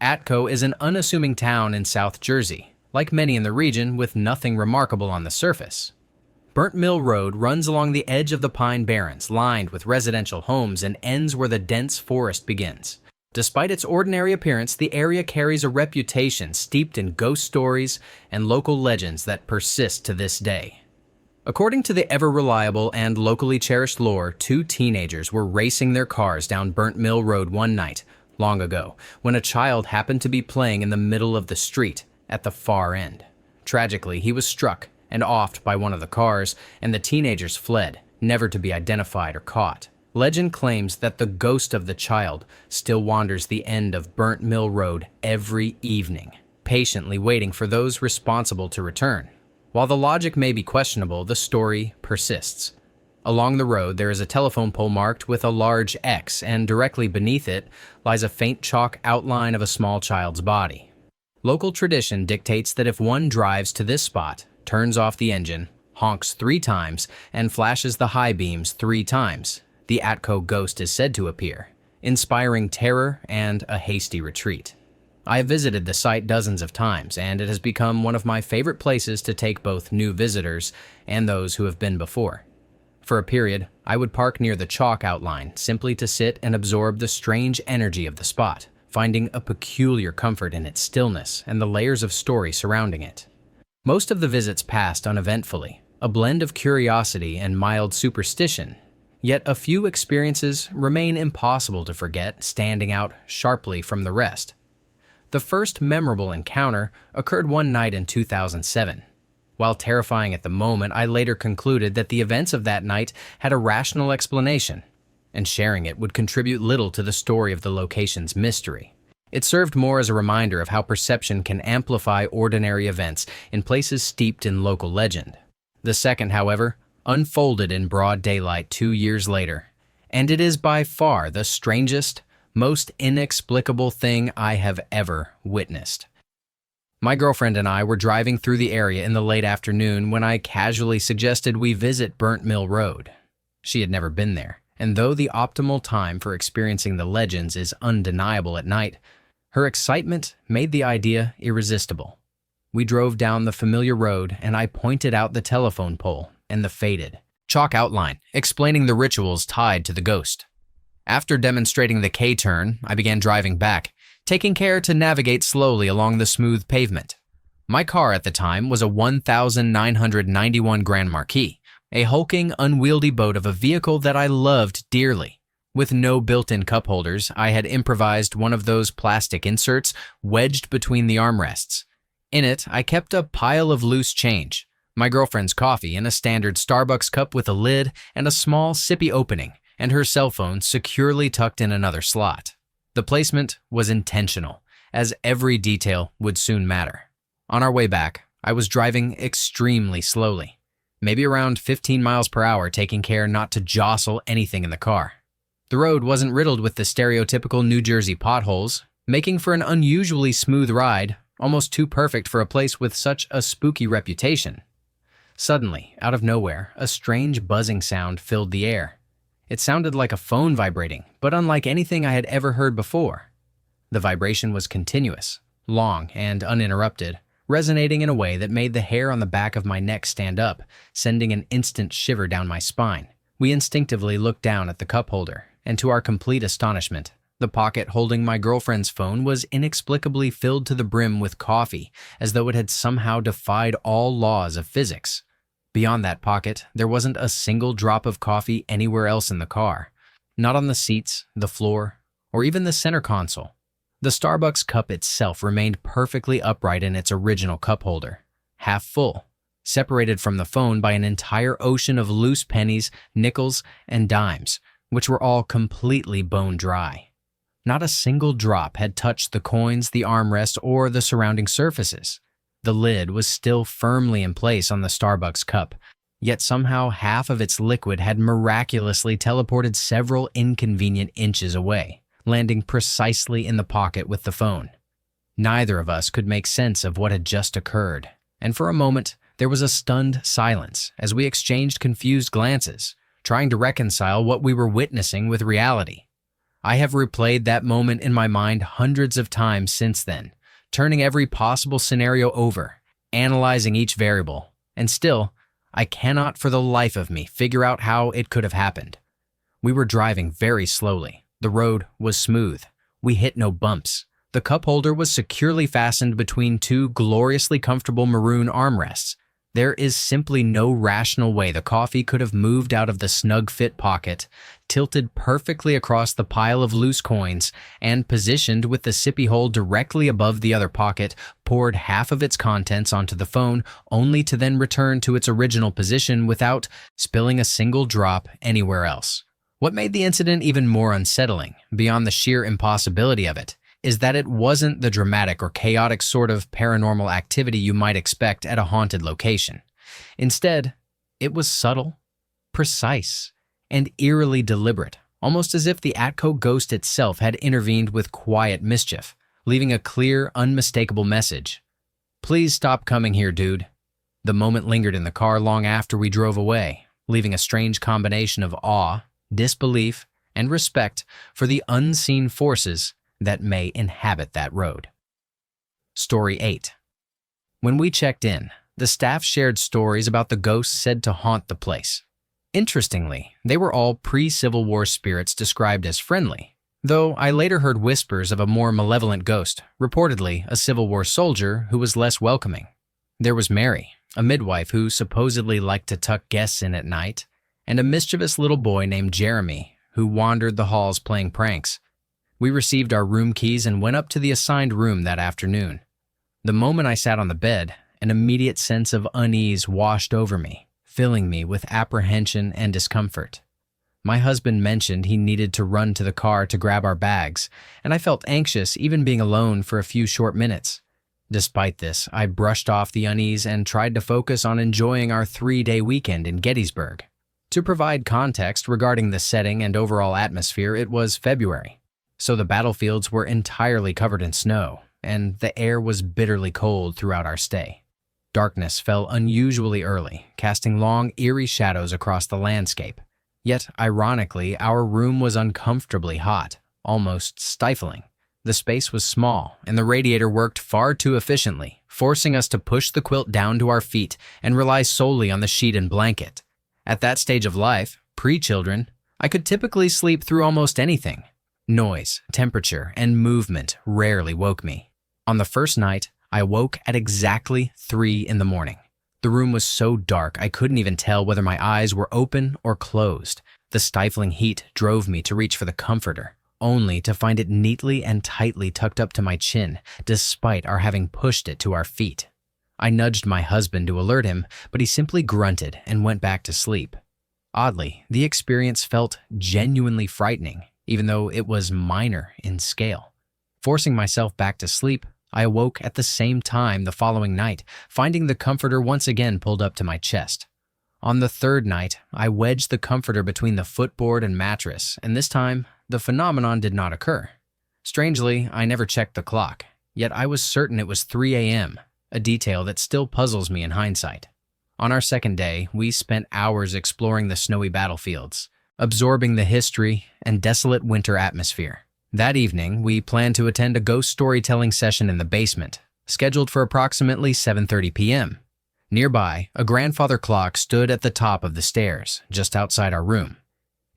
Atco is an unassuming town in South Jersey, like many in the region, with nothing remarkable on the surface. Burnt Mill Road runs along the edge of the Pine Barrens, lined with residential homes, and ends where the dense forest begins. Despite its ordinary appearance, the area carries a reputation steeped in ghost stories and local legends that persist to this day. According to the ever-reliable and locally cherished lore, two teenagers were racing their cars down Burnt Mill Road one night, long ago, when a child happened to be playing in the middle of the street at the far end. Tragically, he was struck and offed by one of the cars, and the teenagers fled, never to be identified or caught. Legend claims that the ghost of the child still wanders the end of Burnt Mill Road every evening, patiently waiting for those responsible to return. While the logic may be questionable, the story persists. Along the road, there is a telephone pole marked with a large X, and directly beneath it lies a faint chalk outline of a small child's body. Local tradition dictates that if one drives to this spot, turns off the engine, honks 3 times, and flashes the high beams 3 times, the Atco ghost is said to appear, inspiring terror and a hasty retreat. I have visited the site dozens of times, and it has become one of my favorite places to take both new visitors and those who have been before. For a period, I would park near the chalk outline simply to sit and absorb the strange energy of the spot, finding a peculiar comfort in its stillness and the layers of story surrounding it. Most of the visits passed uneventfully, a blend of curiosity and mild superstition, yet a few experiences remain impossible to forget, standing out sharply from the rest. The first memorable encounter occurred one night in 2007. While terrifying at the moment, I later concluded that the events of that night had a rational explanation, and sharing it would contribute little to the story of the location's mystery. It served more as a reminder of how perception can amplify ordinary events in places steeped in local legend. The second, however, unfolded in broad daylight 2 years later, and it is by far the strangest, most inexplicable thing I have ever witnessed. My girlfriend and I were driving through the area in the late afternoon when I casually suggested we visit Burnt Mill Road. She had never been there, and though the optimal time for experiencing the legends is undeniable at night, her excitement made the idea irresistible. We drove down the familiar road, and I pointed out the telephone pole and the faded chalk outline, explaining the rituals tied to the ghost. After demonstrating the K-turn, I began driving back, taking care to navigate slowly along the smooth pavement. My car at the time was a 1991 Grand Marquis, a hulking, unwieldy boat of a vehicle that I loved dearly. With no built-in cup holders, I had improvised one of those plastic inserts wedged between the armrests. In it, I kept a pile of loose change, my girlfriend's coffee in a standard Starbucks cup with a lid and a small sippy opening, and her cell phone securely tucked in another slot. The placement was intentional, as every detail would soon matter. On our way back, I was driving extremely slowly, maybe around 15 miles per hour, taking care not to jostle anything in the car. The road wasn't riddled with the stereotypical New Jersey potholes, making for an unusually smooth ride, almost too perfect for a place with such a spooky reputation. Suddenly, out of nowhere, a strange buzzing sound filled the air. It sounded like a phone vibrating, but unlike anything I had ever heard before. The vibration was continuous, long, and uninterrupted, resonating in a way that made the hair on the back of my neck stand up, sending an instant shiver down my spine. We instinctively looked down at the cup holder, and to our complete astonishment, the pocket holding my girlfriend's phone was inexplicably filled to the brim with coffee, as though it had somehow defied all laws of physics. Beyond that pocket, there wasn't a single drop of coffee anywhere else in the car. Not on the seats, the floor, or even the center console. The Starbucks cup itself remained perfectly upright in its original cup holder, half full, separated from the phone by an entire ocean of loose pennies, nickels, and dimes, which were all completely bone dry. Not a single drop had touched the coins, the armrest, or the surrounding surfaces. The lid was still firmly in place on the Starbucks cup, yet somehow half of its liquid had miraculously teleported several inconvenient inches away, landing precisely in the pocket with the phone. Neither of us could make sense of what had just occurred, and for a moment there was a stunned silence as we exchanged confused glances, trying to reconcile what we were witnessing with reality. I have replayed that moment in my mind hundreds of times since then, turning every possible scenario over, analyzing each variable, and still, I cannot for the life of me figure out how it could have happened. We were driving very slowly. The road was smooth. We hit no bumps. The cup holder was securely fastened between two gloriously comfortable maroon armrests. There is simply no rational way the coffee could have moved out of the snug fit pocket, tilted perfectly across the pile of loose coins, and positioned with the sippy hole directly above the other pocket, poured half of its contents onto the phone, only to then return to its original position without spilling a single drop anywhere else. What made the incident even more unsettling, beyond the sheer impossibility of it, is that it wasn't the dramatic or chaotic sort of paranormal activity you might expect at a haunted location. Instead, it was subtle, precise, and eerily deliberate, almost as if the Atco ghost itself had intervened with quiet mischief, leaving a clear, unmistakable message. "Please stop coming here, dude." The moment lingered in the car long after we drove away, leaving a strange combination of awe, disbelief, and respect for the unseen forces that may inhabit that road. Story 8. When we checked in, the staff shared stories about the ghosts said to haunt the place. Interestingly, they were all pre-Civil War spirits described as friendly, though I later heard whispers of a more malevolent ghost, reportedly a Civil War soldier who was less welcoming. There was Mary, a midwife who supposedly liked to tuck guests in at night, and a mischievous little boy named Jeremy who wandered the halls playing pranks. We received our room keys and went up to the assigned room that afternoon. The moment I sat on the bed, an immediate sense of unease washed over me, filling me with apprehension and discomfort. My husband mentioned he needed to run to the car to grab our bags, and I felt anxious even being alone for a few short minutes. Despite this, I brushed off the unease and tried to focus on enjoying our 3-day weekend in Gettysburg. To provide context regarding the setting and overall atmosphere, it was February, so the battlefields were entirely covered in snow, and the air was bitterly cold throughout our stay. Darkness fell unusually early, casting long, eerie shadows across the landscape. Yet, ironically, our room was uncomfortably hot, almost stifling. The space was small, and the radiator worked far too efficiently, forcing us to push the quilt down to our feet and rely solely on the sheet and blanket. At that stage of life, pre-children, I could typically sleep through almost anything. Noise, temperature, and movement rarely woke me. On the first night, I woke at exactly 3 in the morning. The room was so dark I couldn't even tell whether my eyes were open or closed. The stifling heat drove me to reach for the comforter, only to find it neatly and tightly tucked up to my chin, despite our having pushed it to our feet. I nudged my husband to alert him, but he simply grunted and went back to sleep. Oddly, the experience felt genuinely frightening, even though it was minor in scale. Forcing myself back to sleep, I awoke at the same time the following night, finding the comforter once again pulled up to my chest. On the third night, I wedged the comforter between the footboard and mattress, and this time, the phenomenon did not occur. Strangely, I never checked the clock, yet I was certain it was 3 a.m., a detail that still puzzles me in hindsight. On our second day, we spent hours exploring the snowy battlefields, absorbing the history and desolate winter atmosphere. That evening, we planned to attend a ghost storytelling session in the basement, scheduled for approximately 7:30 p.m. Nearby, a grandfather clock stood at the top of the stairs, just outside our room.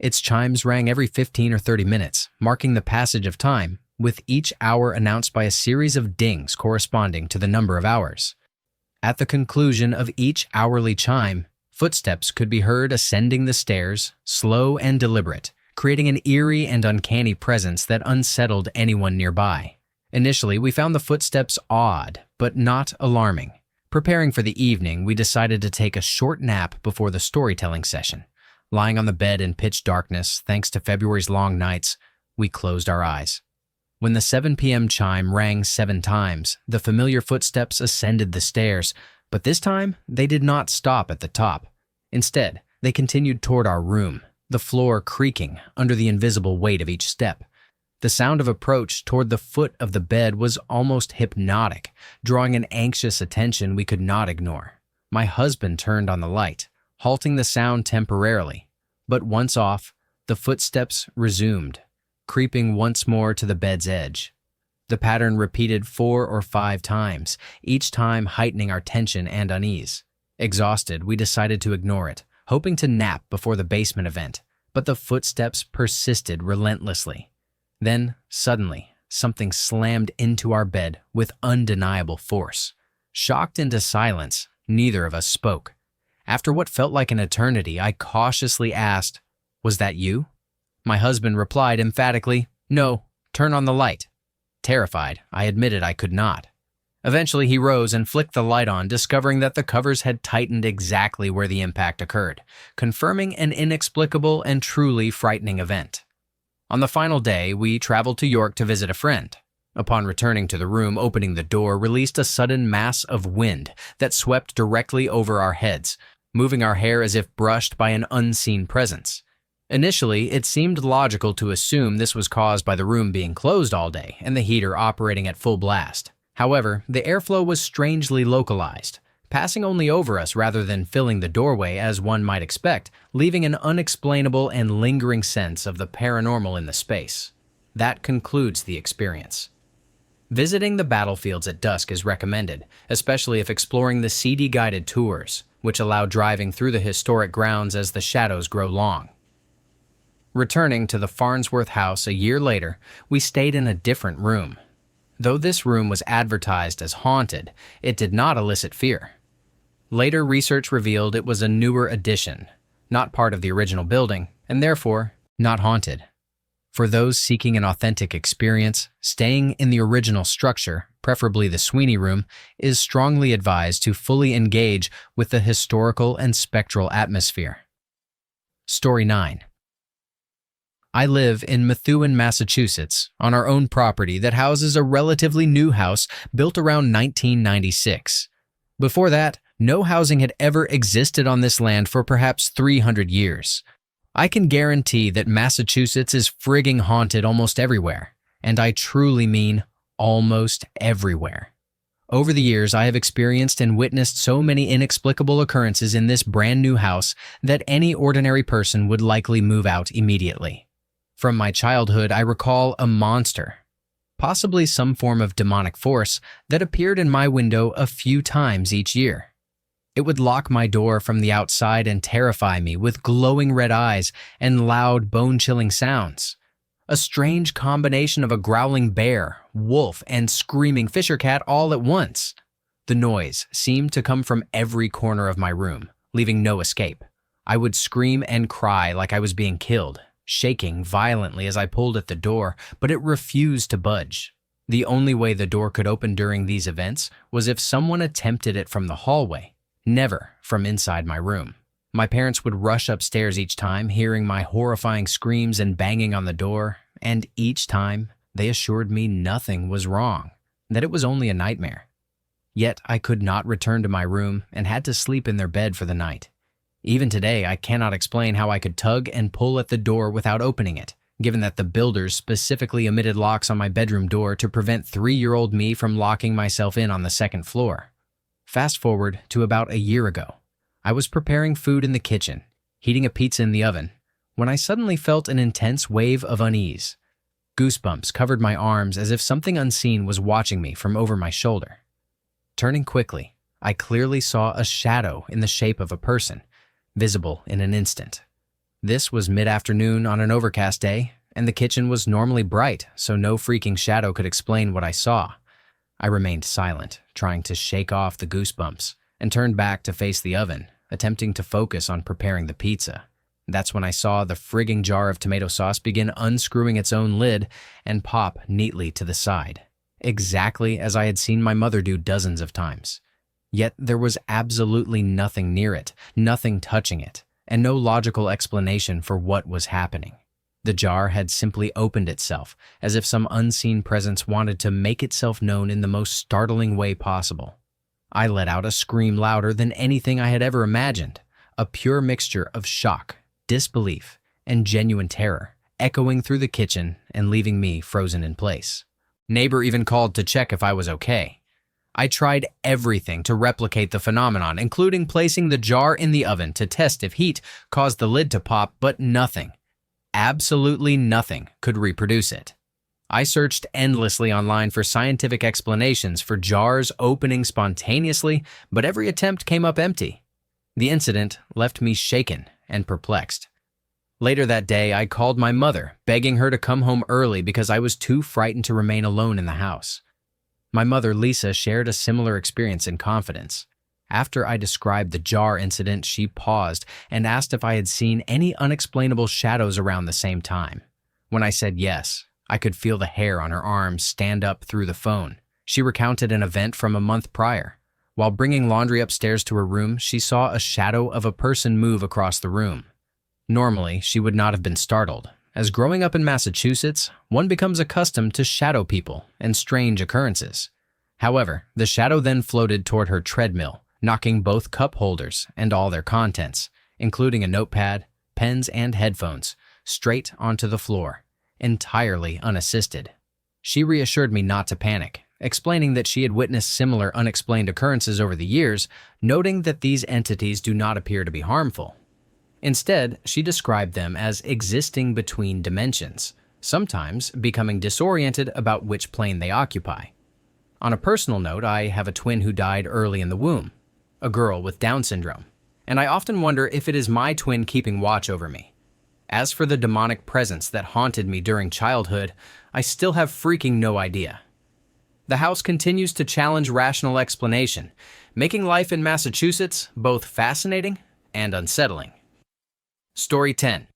Its chimes rang every 15 or 30 minutes, marking the passage of time, with each hour announced by a series of dings corresponding to the number of hours. At the conclusion of each hourly chime, footsteps could be heard ascending the stairs, slow and deliberate, creating an eerie and uncanny presence that unsettled anyone nearby. Initially, we found the footsteps odd, but not alarming. Preparing for the evening, we decided to take a short nap before the storytelling session. Lying on the bed in pitch darkness, thanks to February's long nights, we closed our eyes. When the 7 p.m. chime rang 7 times, the familiar footsteps ascended the stairs, but this time they did not stop at the top. Instead, they continued toward our room, the floor creaking under the invisible weight of each step. The sound of approach toward the foot of the bed was almost hypnotic, drawing an anxious attention we could not ignore. My husband turned on the light, halting the sound temporarily, but once off, the footsteps resumed, creeping once more to the bed's edge. The pattern repeated 4 or 5 times, each time heightening our tension and unease. Exhausted, we decided to ignore it, hoping to nap before the basement event, but the footsteps persisted relentlessly. Then, suddenly, something slammed into our bed with undeniable force. Shocked into silence, neither of us spoke. After what felt like an eternity, I cautiously asked, "Was that you?" My husband replied emphatically, "No, turn on the light." Terrified, I admitted I could not. Eventually, he rose and flicked the light on, discovering that the covers had tightened exactly where the impact occurred, confirming an inexplicable and truly frightening event. On the final day, we traveled to York to visit a friend. Upon returning to the room, opening the door released a sudden mass of wind that swept directly over our heads, moving our hair as if brushed by an unseen presence. Initially, it seemed logical to assume this was caused by the room being closed all day and the heater operating at full blast. However, the airflow was strangely localized, passing only over us rather than filling the doorway as one might expect, leaving an unexplainable and lingering sense of the paranormal in the space. That concludes the experience. Visiting the battlefields at dusk is recommended, especially if exploring the CD-guided tours, which allow driving through the historic grounds as the shadows grow long. Returning to the Farnsworth house a year later, we stayed in a different room. Though this room was advertised as haunted, it did not elicit fear. Later research revealed it was a newer addition, not part of the original building, and therefore not haunted. For those seeking an authentic experience, staying in the original structure, preferably the Sweeney Room, is strongly advised to fully engage with the historical and spectral atmosphere. Story 9. I live in Methuen, Massachusetts, on our own property that houses a relatively new house built around 1996. Before that, no housing had ever existed on this land for perhaps 300 years. I can guarantee that Massachusetts is frigging haunted almost everywhere, and I truly mean almost everywhere. Over the years, I have experienced and witnessed so many inexplicable occurrences in this brand new house that any ordinary person would likely move out immediately. From my childhood, I recall a monster, possibly some form of demonic force, that appeared in my window a few times each year. It would lock my door from the outside and terrify me with glowing red eyes and loud, bone-chilling sounds. A strange combination of a growling bear, wolf, and screaming fisher cat all at once. The noise seemed to come from every corner of my room, leaving no escape. I would scream and cry like I was being killed, shaking violently as I pulled at the door, but it refused to budge. The only way the door could open during these events was if someone attempted it from the hallway, never from inside my room. My parents would rush upstairs each time, hearing my horrifying screams and banging on the door, and each time they assured me nothing was wrong, that it was only a nightmare. Yet I could not return to my room and had to sleep in their bed for the night. Even today, I cannot explain how I could tug and pull at the door without opening it, given that the builders specifically omitted locks on my bedroom door to prevent 3-year-old me from locking myself in on the second floor. Fast forward to about a year ago. I was preparing food in the kitchen, heating a pizza in the oven, when I suddenly felt an intense wave of unease. Goosebumps covered my arms as if something unseen was watching me from over my shoulder. Turning quickly, I clearly saw a shadow in the shape of a person, visible in an instant. This was mid-afternoon on an overcast day, and the kitchen was normally bright, so no freaking shadow could explain what I saw. I remained silent, trying to shake off the goosebumps, and turned back to face the oven, attempting to focus on preparing the pizza. That's when I saw the frigging jar of tomato sauce begin unscrewing its own lid and pop neatly to the side, exactly as I had seen my mother do dozens of times. Yet there was absolutely nothing near it, nothing touching it, and no logical explanation for what was happening. The jar had simply opened itself, as if some unseen presence wanted to make itself known in the most startling way possible. I let out a scream louder than anything I had ever imagined, a pure mixture of shock, disbelief, and genuine terror, echoing through the kitchen and leaving me frozen in place. Neighbor even called to check if I was okay. I tried everything to replicate the phenomenon, including placing the jar in the oven to test if heat caused the lid to pop, but nothing, absolutely nothing, could reproduce it. I searched endlessly online for scientific explanations for jars opening spontaneously, but every attempt came up empty. The incident left me shaken and perplexed. Later that day, I called my mother, begging her to come home early because I was too frightened to remain alone in the house. My mother, Lisa, shared a similar experience in confidence. After I described the jar incident, she paused and asked if I had seen any unexplainable shadows around the same time. When I said yes, I could feel the hair on her arms stand up through the phone. She recounted an event from a month prior. While bringing laundry upstairs to her room, she saw a shadow of a person move across the room. Normally, she would not have been startled, as growing up in Massachusetts, one becomes accustomed to shadow people and strange occurrences. However, the shadow then floated toward her treadmill, knocking both cup holders and all their contents, including a notepad, pens, and headphones, straight onto the floor, entirely unassisted. She reassured me not to panic, explaining that she had witnessed similar unexplained occurrences over the years, noting that these entities do not appear to be harmful. Instead, she described them as existing between dimensions, sometimes becoming disoriented about which plane they occupy. On a personal note, I have a twin who died early in the womb, a girl with Down syndrome, and I often wonder if it is my twin keeping watch over me. As for the demonic presence that haunted me during childhood, I still have freaking no idea. The house continues to challenge rational explanation, making life in Massachusetts both fascinating and unsettling. Story 10.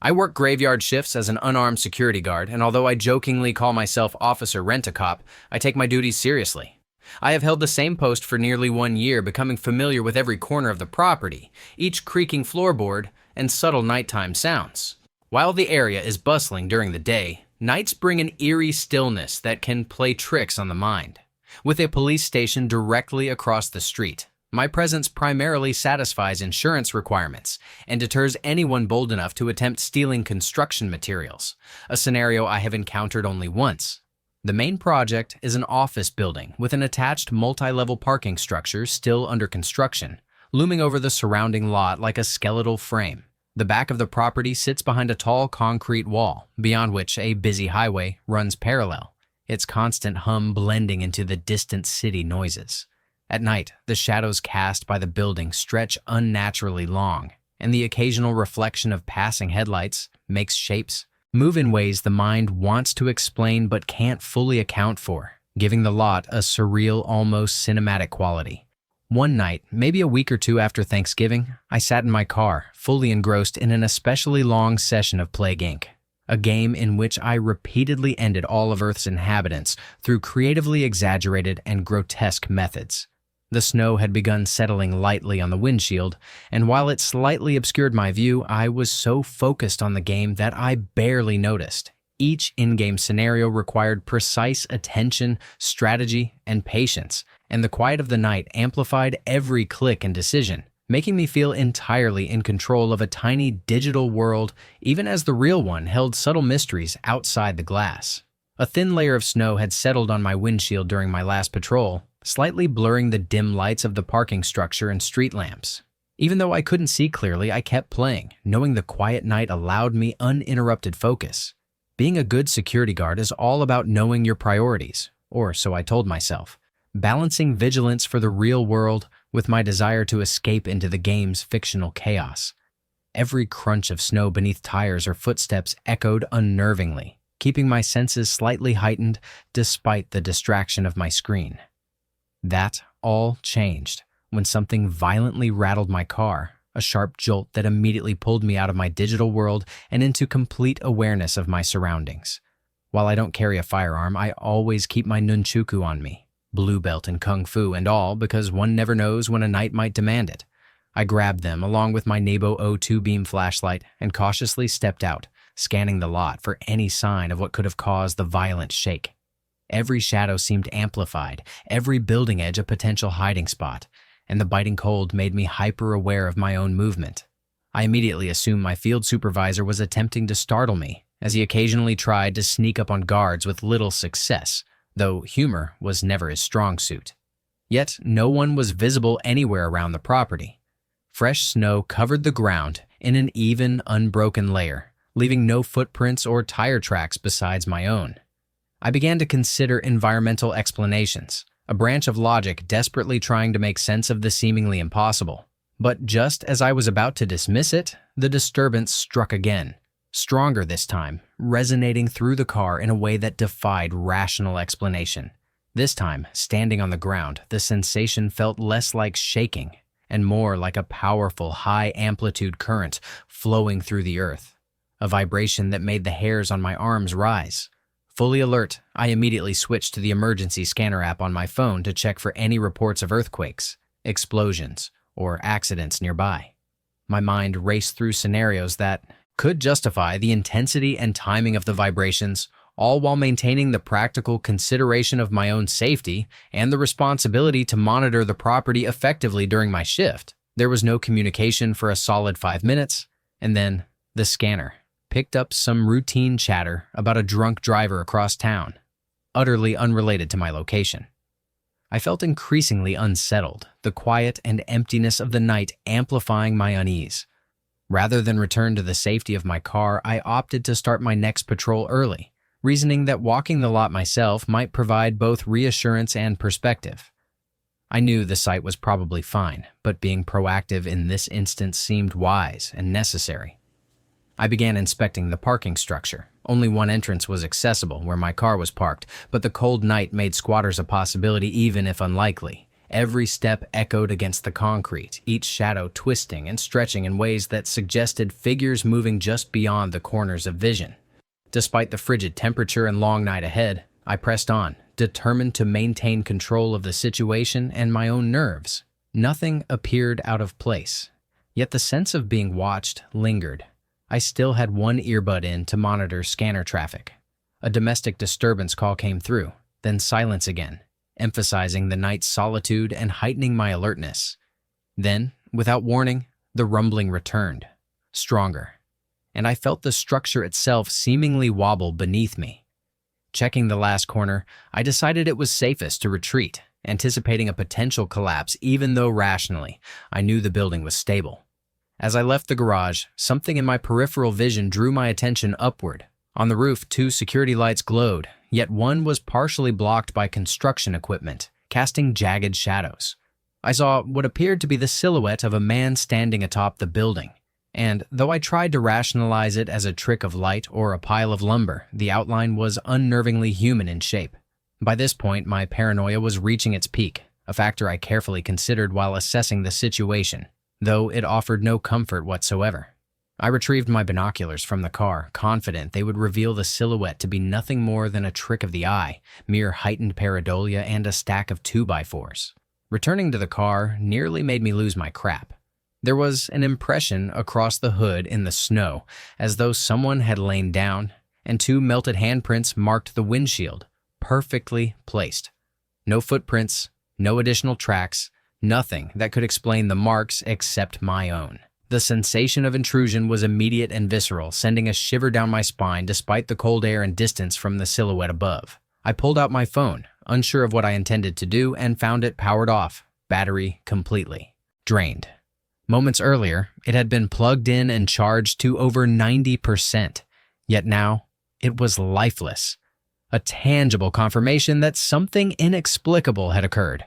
I work graveyard shifts as an unarmed security guard, and although I jokingly call myself Officer Rent-A-Cop, I take my duties seriously. I have held the same post for nearly 1 year, becoming familiar with every corner of the property, each creaking floorboard, and subtle nighttime sounds. While the area is bustling during the day, nights bring an eerie stillness that can play tricks on the mind. With a police station directly across the street, my presence primarily satisfies insurance requirements and deters anyone bold enough to attempt stealing construction materials, a scenario I have encountered only once. The main project is an office building with an attached multi-level parking structure still under construction, looming over the surrounding lot like a skeletal frame. The back of the property sits behind a tall concrete wall, beyond which a busy highway runs parallel, its constant hum blending into the distant city noises. At night, the shadows cast by the building stretch unnaturally long, and the occasional reflection of passing headlights makes shapes move in ways the mind wants to explain but can't fully account for, giving the lot a surreal, almost cinematic quality. One night, maybe a week or two after Thanksgiving, I sat in my car, fully engrossed in an especially long session of Plague Inc., a game in which I repeatedly ended all of Earth's inhabitants through creatively exaggerated and grotesque methods. The snow had begun settling lightly on the windshield, and while it slightly obscured my view, I was so focused on the game that I barely noticed. Each in-game scenario required precise attention, strategy, and patience, and the quiet of the night amplified every click and decision, making me feel entirely in control of a tiny digital world, even as the real one held subtle mysteries outside the glass. A thin layer of snow had settled on my windshield during my last patrol, slightly blurring the dim lights of the parking structure and street lamps. Even though I couldn't see clearly, I kept playing, knowing the quiet night allowed me uninterrupted focus. Being a good security guard is all about knowing your priorities, or so I told myself, balancing vigilance for the real world with my desire to escape into the game's fictional chaos. Every crunch of snow beneath tires or footsteps echoed unnervingly, keeping my senses slightly heightened despite the distraction of my screen. That all changed when something violently rattled my car, a sharp jolt that immediately pulled me out of my digital world and into complete awareness of my surroundings. While I don't carry a firearm, I always keep my nunchaku on me, blue belt in kung fu and all, because one never knows when a night might demand it. I grabbed them along with my Nebo O2 beam flashlight and cautiously stepped out, scanning the lot for any sign of what could have caused the violent shake. Every shadow seemed amplified, every building edge a potential hiding spot, and the biting cold made me hyper-aware of my own movement. I immediately assumed my field supervisor was attempting to startle me, as he occasionally tried to sneak up on guards with little success, though humor was never his strong suit. Yet no one was visible anywhere around the property. Fresh snow covered the ground in an even, unbroken layer, leaving no footprints or tire tracks besides my own. I began to consider environmental explanations, a branch of logic desperately trying to make sense of the seemingly impossible. But just as I was about to dismiss it, the disturbance struck again, stronger this time, resonating through the car in a way that defied rational explanation. This time, standing on the ground, the sensation felt less like shaking and more like a powerful, high-amplitude current flowing through the earth, a vibration that made the hairs on my arms rise. Fully alert, I immediately switched to the emergency scanner app on my phone to check for any reports of earthquakes, explosions, or accidents nearby. My mind raced through scenarios that could justify the intensity and timing of the vibrations, all while maintaining the practical consideration of my own safety and the responsibility to monitor the property effectively during my shift. There was no communication for a solid 5 minutes, and then the scanner picked up some routine chatter about a drunk driver across town, utterly unrelated to my location. I felt increasingly unsettled, the quiet and emptiness of the night amplifying my unease. Rather than return to the safety of my car, I opted to start my next patrol early, reasoning that walking the lot myself might provide both reassurance and perspective. I knew the site was probably fine, but being proactive in this instance seemed wise and necessary. I began inspecting the parking structure. Only one entrance was accessible where my car was parked, but the cold night made squatters a possibility even if unlikely. Every step echoed against the concrete, each shadow twisting and stretching in ways that suggested figures moving just beyond the corners of vision. Despite the frigid temperature and long night ahead, I pressed on, determined to maintain control of the situation and my own nerves. Nothing appeared out of place, yet the sense of being watched lingered. I still had one earbud in to monitor scanner traffic. A domestic disturbance call came through, then silence again, emphasizing the night's solitude and heightening my alertness. Then, without warning, the rumbling returned, stronger, and I felt the structure itself seemingly wobble beneath me. Checking the last corner, I decided it was safest to retreat, anticipating a potential collapse even though rationally, I knew the building was stable. As I left the garage, something in my peripheral vision drew my attention upward. On the roof, 2 security lights glowed, yet one was partially blocked by construction equipment, casting jagged shadows. I saw what appeared to be the silhouette of a man standing atop the building, and though I tried to rationalize it as a trick of light or a pile of lumber, the outline was unnervingly human in shape. By this point, my paranoia was reaching its peak, a factor I carefully considered while assessing the situation, though it offered no comfort whatsoever. I retrieved my binoculars from the car, confident they would reveal the silhouette to be nothing more than a trick of the eye, mere heightened pareidolia and a stack of 2x4s. Returning to the car nearly made me lose my crap. There was an impression across the hood in the snow, as though someone had lain down, and 2 melted handprints marked the windshield, perfectly placed. No footprints, no additional tracks, nothing that could explain the marks except my own. The sensation of intrusion was immediate and visceral, sending a shiver down my spine despite the cold air and distance from the silhouette above. I pulled out my phone, unsure of what I intended to do, and found it powered off, battery completely drained. Moments earlier, it had been plugged in and charged to over 90%, yet now it was lifeless. A tangible confirmation that something inexplicable had occurred.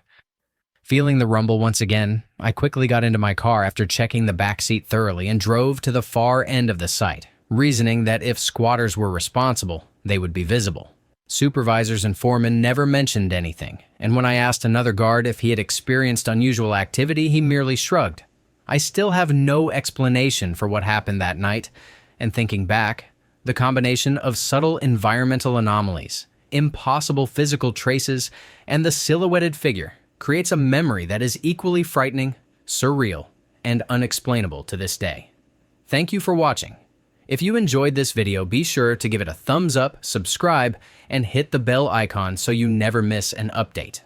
Feeling the rumble once again, I quickly got into my car after checking the back seat thoroughly and drove to the far end of the site, reasoning that if squatters were responsible, they would be visible. Supervisors and foremen never mentioned anything, and when I asked another guard if he had experienced unusual activity, he merely shrugged. I still have no explanation for what happened that night, and thinking back, the combination of subtle environmental anomalies, impossible physical traces, and the silhouetted figure creates a memory that is equally frightening, surreal, and unexplainable to this day. Thank you for watching. If you enjoyed this video, be sure to give it a thumbs up, subscribe, and hit the bell icon so you never miss an update.